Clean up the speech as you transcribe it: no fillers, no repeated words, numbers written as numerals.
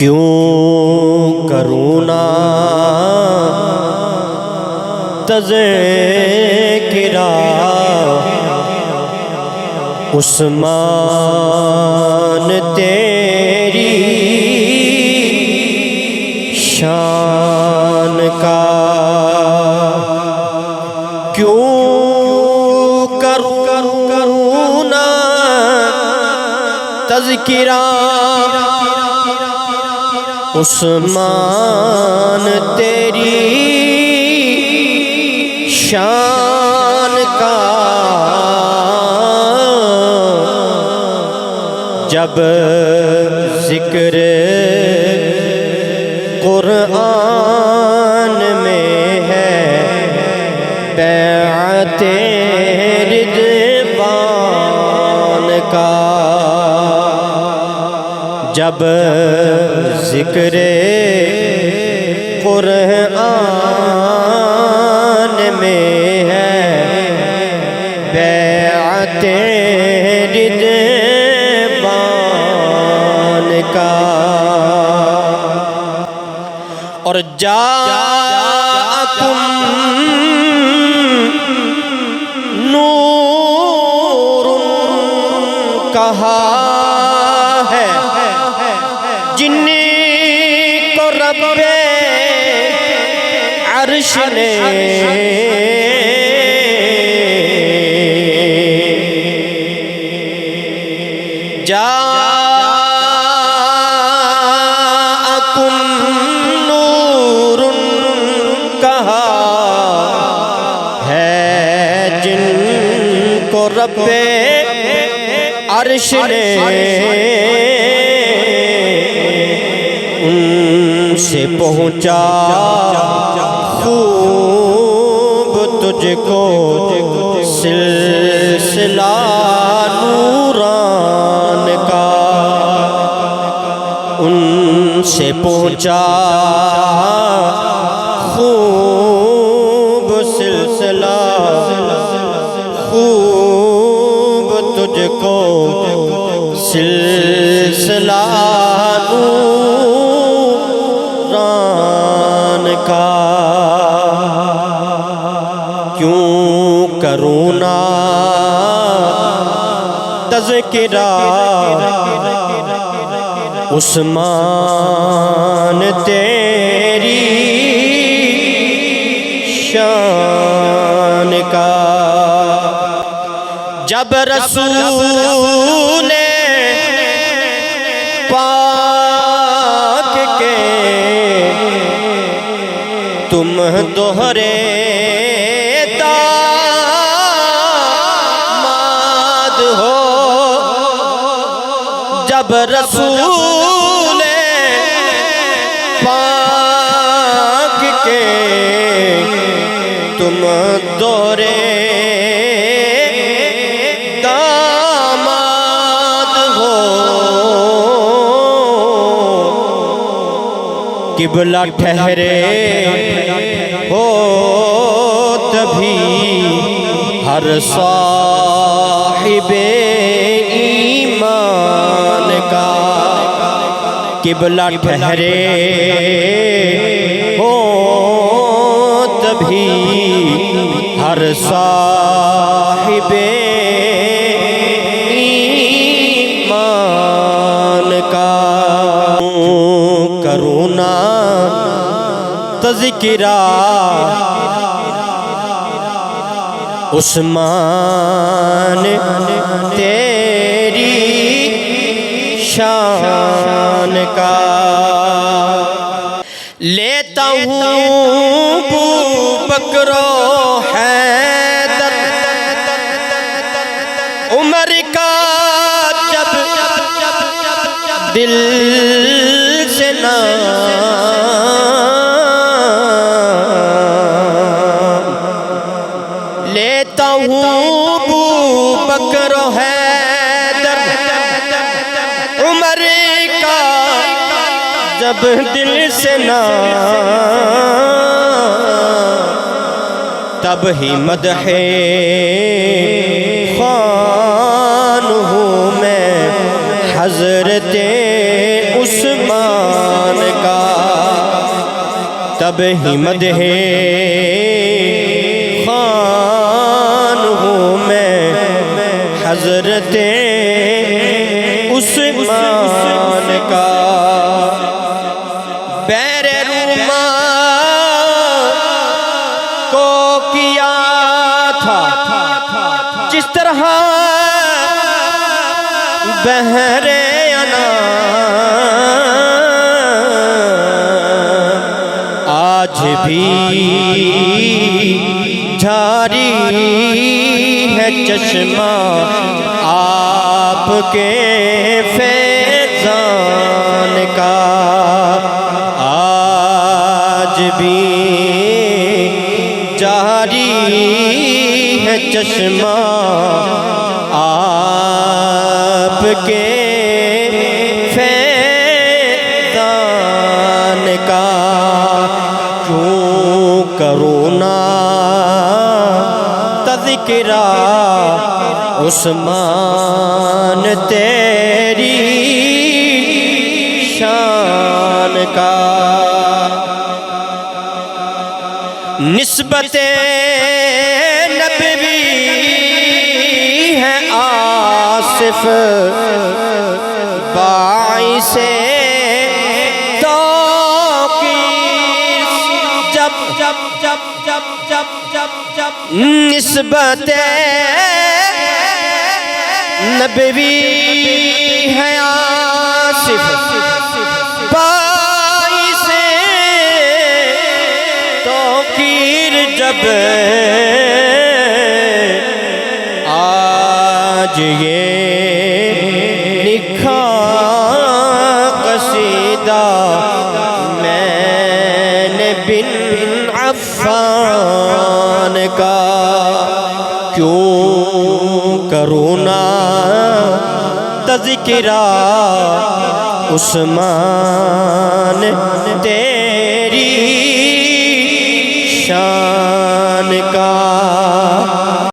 کیوں کروں نہ تذکرہ عثمان تیری شان کا، کیوں کروں نہ تذکرہ عثمان تیری شان کا، جب ذکر قرآن میں ہے بیعت رضوان کا، جب ذکر قرآن میں ہے بیعت رضوان کا، اور جاءکم نور کہا ہے جن کو رب عرش نے جاءکم نور کہا ہے جن کو رب عرش نے، ان سے پہنچا خوب تجھ کو سلسلہ نوران کا، ان سے پہنچا خوب سلسلہ خوب تجھ کو سلسلہ نوران کا، کیوں کروں نہ تذکرہ عثمان تیری شان کا، جب رسول پاک کے تم دوہرے داماد ہو، جب رسول پاک کے تم دوہرے قبلہ ٹھہرے ہو تبھی ہر صاحب ایمان کا، قبلہ ٹھہرے ہو تبھی ہر صاحب ایمان کا، کروں نہ تذکرہ عثمان تیری شان کا، لیتا ہوں ابو بکر و حیدر عمر کا جب دل سے نام، لیتا ہوں ابو بکر و حیدر عمر کا جب دل سے نام، تب ہی مدح خوان ہوں میں حضرت عثمان تب ہی مدح خوان ہوں میں حضرت عثمان کا بیر روما کو کیا تھا جس طرح بحر انا آج بھی جاری ہے چشمہ آپ کے فیضان کا آج بھی جاری ہے چشمہ آپ کے فیضان کا کیوں کروں نہ تذکرہ عثمان تیری شان کا نسبت نبوی ہے آصف باعث توقیر جب نسبت نبوی ہے آصف باعث توقیر جب آج یہ لکھا قصیدہ میں نے بن عفان کا کیوں کروں نہ تذکرہ عثمان تیرے